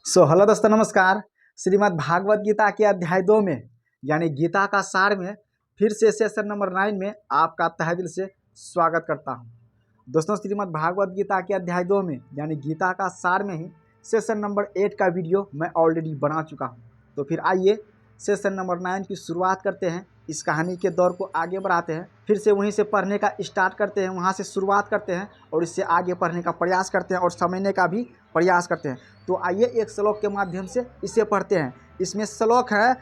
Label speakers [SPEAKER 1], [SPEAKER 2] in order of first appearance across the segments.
[SPEAKER 1] Hello दोस्तों, नमस्कार। श्रीमद् भागवत गीता के अध्याय 2 में यानी गीता का सार में फिर से सेशन नंबर 9 में आपका तहे दिल से स्वागत करता हूं। दोस्तों, श्रीमद् भागवत गीता के अध्याय 2 में यानी गीता का सार में ही सेशन नंबर 8 का वीडियो मैं ऑलरेडी बना चुका हूं। तो फिर आइए सेशन नंबर 9 की शुरुआत करते हैं। इस कहानी के दौर को आगे बढ़ाते हैं, फिर से वहीं से पढ़ने का स्टार्ट करते हैं, वहाँ से शुरुआत करते हैं और इससे आगे पढ़ने का प्रयास करते हैं और समझने का भी प्रयास करते हैं। तो आइए एक श्लोक के माध्यम से इसे पढ़ते हैं। इसमें श्लोक है,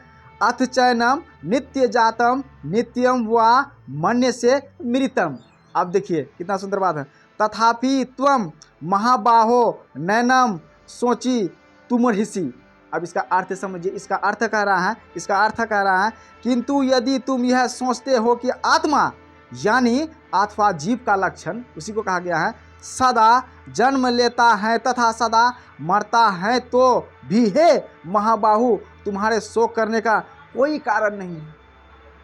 [SPEAKER 1] अथ चैनम नित्य जातम नित्यम वा मन्य से मृतम। अब देखिए कितना सुंदर बात है। तथापि त्वम महाबाहो नैनम सोची तुमर्हिषि। अब इसका अर्थ समझिए। इसका अर्थ कह रहा है किंतु यदि तुम यह सोचते हो कि आत्मा यानी अथवा जीव का लक्षण, उसी को कहा गया है, सदा जन्म लेता है तथा सदा मरता है तो भी हे महाबाहु तुम्हारे शोक करने का कोई कारण नहीं है।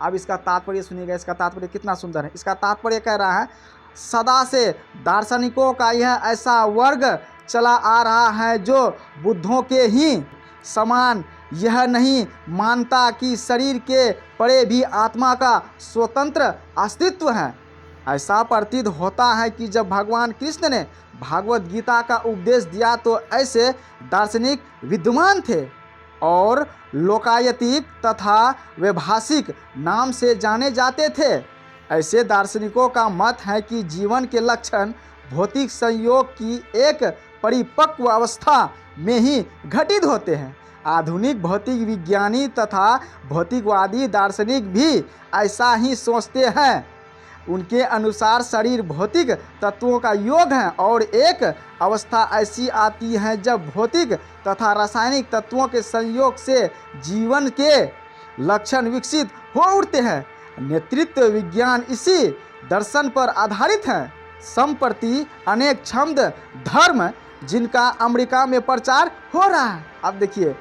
[SPEAKER 1] अब इसका तात्पर्य सुनिएगा। इसका तात्पर्य कितना सुंदर है। इसका तात्पर्य कह रहा है, सदा से दार्शनिकों का यह ऐसा वर्ग चला आ रहा है जो बुद्धों के ही समान यह नहीं मानता कि शरीर के परे भी आत्मा का स्वतंत्र अस्तित्व है। ऐसा प्रतीत होता है कि जब भगवान कृष्ण ने भागवत गीता का उपदेश दिया तो ऐसे दार्शनिक विद्वान थे और लोकायतिक तथा वैभाषिक नाम से जाने जाते थे। ऐसे दार्शनिकों का मत है कि जीवन के लक्षण भौतिक संयोग की एक परिपक्व अवस्था में ही घटित होते हैं। आधुनिक भौतिक विज्ञानी तथा भौतिकवादी दार्शनिक भी ऐसा ही सोचते हैं। उनके अनुसार शरीर भौतिक तत्वों का योग है और एक अवस्था ऐसी आती है जब भौतिक तथा रासायनिक तत्वों के संयोग से जीवन के लक्षण विकसित हो उठते हैं। नेतृत्व विज्ञान इसी दर्शन पर आधारित है। संप्रति अनेक छंद धर्म जिनका अमेरिका में प्रचार हो रहा है, अब देखिए,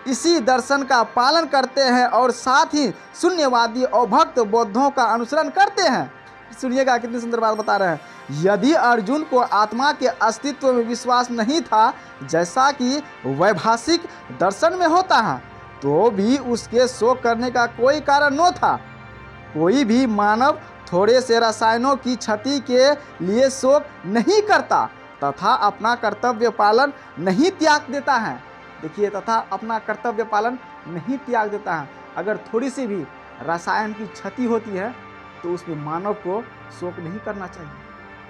[SPEAKER 1] इसी दर्शन का पालन करते हैं और साथ ही शून्यवादी और भक्त बौद्धों का अनुसरण करते हैं। सुनिएगा कितनी सुंदर बात बता रहे हैं। यदि अर्जुन को आत्मा के अस्तित्व में विश्वास नहीं था जैसा कि वैभाषिक दर्शन में होता है, तो भी उसके शोक करने का कोई कारण न था। कोई भी मानव थोड़े से रसायनों की क्षति के लिए शोक नहीं करता तथा अपना कर्तव्य पालन नहीं त्याग देता है। देखिए, तथा अपना कर्तव्य पालन नहीं त्याग देता है। अगर थोड़ी सी भी रसायन की क्षति होती है तो उसमें मानव को शोक नहीं करना चाहिए,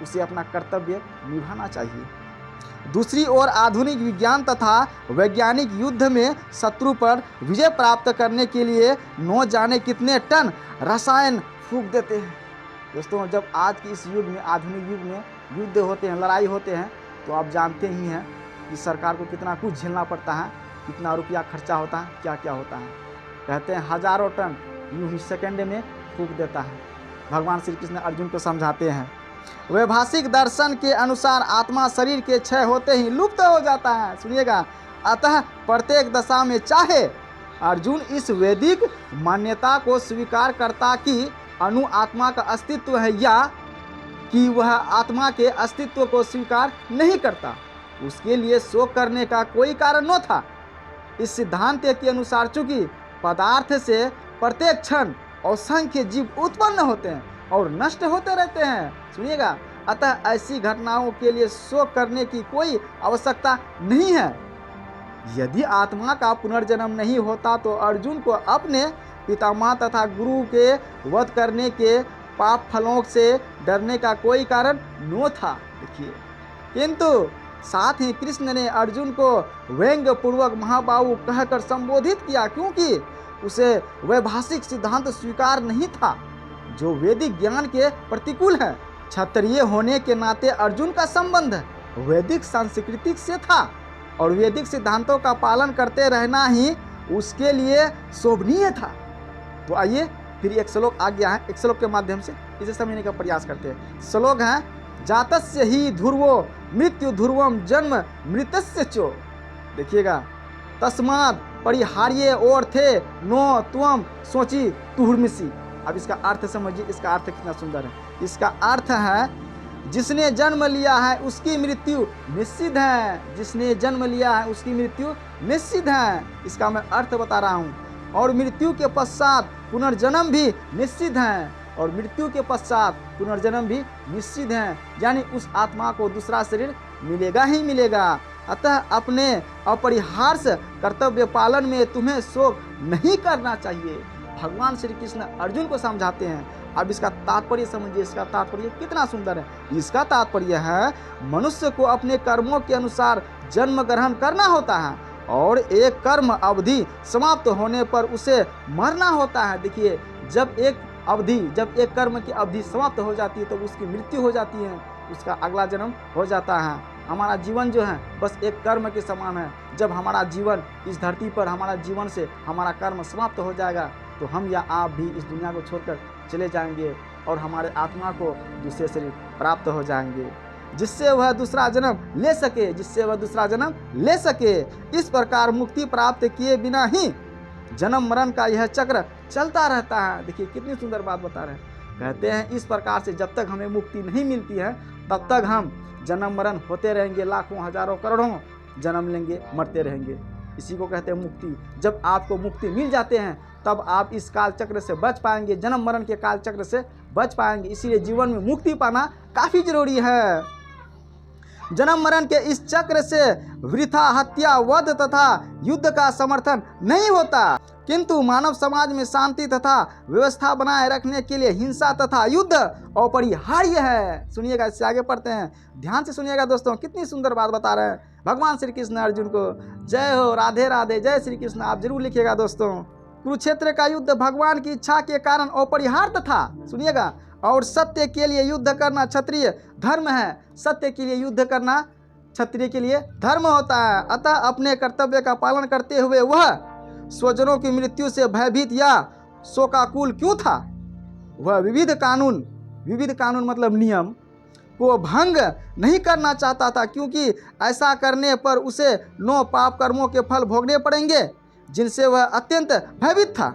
[SPEAKER 1] उसे अपना कर्तव्य निभाना चाहिए। दूसरी ओर आधुनिक विज्ञान तथा वैज्ञानिक युद्ध में शत्रु पर विजय प्राप्त करने के लिए न जाने कितने टन रसायन फूंक देते हैं। दोस्तों, जब आज के इस युग में, आधुनिक युग में युद्ध होते हैं, लड़ाई होते हैं, तो आप जानते ही हैं कि सरकार को कितना कुछ झेलना पड़ता है, कितना रुपया खर्चा होता है, क्या क्या होता है। कहते हैं हजारों टन यूं ही सेकेंड में फूंक देता है। भगवान श्री कृष्ण अर्जुन को समझाते हैं। वैभाषिक दर्शन के अनुसार आत्मा शरीर के क्षय होते ही लुप्त हो जाता है। सुनिएगा, अतः प्रत्येक दशा में चाहे अर्जुन इस वैदिक मान्यता को स्वीकार करता कि अणु आत्मा का अस्तित्व है या कि वह आत्मा के अस्तित्व को स्वीकार नहीं करता, उसके लिए शोक करने का कोई कारण न था। इस सिद्धांत के अनुसार चूंकि पदार्थ से प्रत्येक क्षण असंख्य जीव उत्पन्न होते हैं और नष्ट होते रहते हैं। सुनिएगा, अतः ऐसी घटनाओं के लिए शोक करने की कोई आवश्यकता नहीं है। यदि आत्मा का पुनर्जन्म नहीं होता तो अर्जुन को अपने पितामह तथा गुरु के वध करने के पाप फलों से डरने का कोई कारण न था। देखिए, किंतु साथ ही कृष्ण ने अर्जुन को व्यंग्य पूर्वक महाबाहु कहकर संबोधित किया, क्योंकि उसे वैभाषिक सिद्धांत स्वीकार नहीं था जो वैदिक ज्ञान के प्रतिकूल है। क्षत्रिय होने के नाते अर्जुन का संबंध वैदिक संस्कृति से था और वैदिक सिद्धांतों का पालन करते रहना ही उसके लिए शोभनीय था। तो आइए फिर एक श्लोक आ गया है, एक श्लोक के माध्यम से इसे समझने का प्रयास करते हैं। श्लोक है, जातस्य ही ध्रुवो मृत्यु ध्रुवम जन्म मृतस्य चो। देखिएगा, तस्माद परिहार्य और थे नो त्वम सोची तुहुर्मिसी। अब इसका अर्थ समझिए। इसका अर्थ कितना सुंदर है। इसका अर्थ है, जिसने जन्म लिया है उसकी मृत्यु निश्चित है। जिसने जन्म लिया है उसकी मृत्यु निश्चित है। इसका मैं अर्थ बता रहा हूँ। और मृत्यु के पश्चात पुनर्जन्म भी निश्चित है। और मृत्यु के पश्चात पुनर्जन्म भी निश्चित है, यानी उस आत्मा को दूसरा शरीर मिलेगा ही मिलेगा। अतः अपने अपरिहार्य कर्तव्य पालन में तुम्हें शोक नहीं करना चाहिए। भगवान श्री कृष्ण अर्जुन को समझाते हैं। अब इसका तात्पर्य समझिए। इसका तात्पर्य कितना सुंदर है। इसका तात्पर्य है मनुष्य को अपने कर्मों के अनुसार जन्म ग्रहण करना होता है और एक कर्म अवधि समाप्त होने पर उसे मरना होता है। देखिए, जब एक कर्म की अवधि समाप्त हो जाती है तो उसकी मृत्यु हो जाती है, उसका अगला जन्म हो जाता है। हमारा जीवन जो है बस एक कर्म के समान है। जब हमारा जीवन इस धरती पर, हमारा जीवन से हमारा कर्म समाप्त हो जाएगा तो हम या आप भी इस दुनिया को छोड़कर चले जाएंगे और हमारे आत्मा को दूसरे शरीर प्राप्त हो जाएंगे, जिससे वह दूसरा जन्म ले सके। इस प्रकार मुक्ति प्राप्त किए बिना ही जन्म मरण का यह चक्र चलता रहता है। देखिए कितनी सुंदर बात बता रहे हैं। कहते हैं इस प्रकार से जब तक हमें मुक्ति नहीं मिलती है तब तक हम जन्म मरण होते रहेंगे, लाखों हजारों करोड़ों जन्म लेंगे, मरते रहेंगे। इसी को कहते हैं मुक्ति। जब आपको मुक्ति मिल जाते हैं तब आप इस काल चक्र से बच पाएंगे, जन्म मरण के काल चक्र से बच पाएंगे। इसीलिए जीवन में मुक्ति पाना काफी जरूरी है। जन्म मरण के इस चक्र से वृथा हत्या, वध तथा युद्ध का समर्थन नहीं होता, किंतु मानव समाज में शांति तथा व्यवस्था बनाए रखने के लिए हिंसा तथा युद्ध अपरिहार्य है। सुनिएगा, इससे आगे पढ़ते हैं, ध्यान से सुनिएगा दोस्तों। कितनी सुंदर बात बता रहे हैं भगवान श्री कृष्ण अर्जुन को। जय हो, राधे राधे, जय श्री कृष्ण। आप जरूर लिखिएगा दोस्तों। कुरुक्षेत्र का युद्ध भगवान की इच्छा के कारण अपरिहार्य था। सुनिएगा, और सत्य के लिए युद्ध करना क्षत्रिय धर्म है। सत्य के लिए युद्ध करना क्षत्रिय के लिए धर्म होता है। अतः अपने कर्तव्य का पालन करते हुए वह स्वजनों की मृत्यु से भयभीत या शोकाकुल क्यों था। वह विविध कानून मतलब नियम को भंग नहीं करना चाहता था, क्योंकि ऐसा करने पर उसे 9 पाप कर्मों के फल भोगने पड़ेंगे जिनसे वह अत्यंत भयभीत था।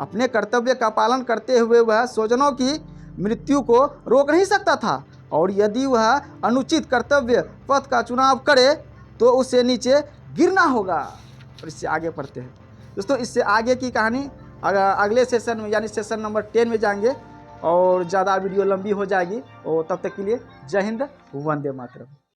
[SPEAKER 1] अपने कर्तव्य का पालन करते हुए वह स्वजनों की मृत्यु को रोक नहीं सकता था, और यदि वह अनुचित कर्तव्य पथ का चुनाव करे तो उसे नीचे गिरना होगा। और इससे आगे पढ़ते हैं दोस्तों। इससे आगे की कहानी अगले सेशन में, यानी सेशन नंबर 10 में जाएंगे, और ज़्यादा वीडियो लंबी हो जाएगी। और तब तक के लिए जय हिंद, वंदे मातरम।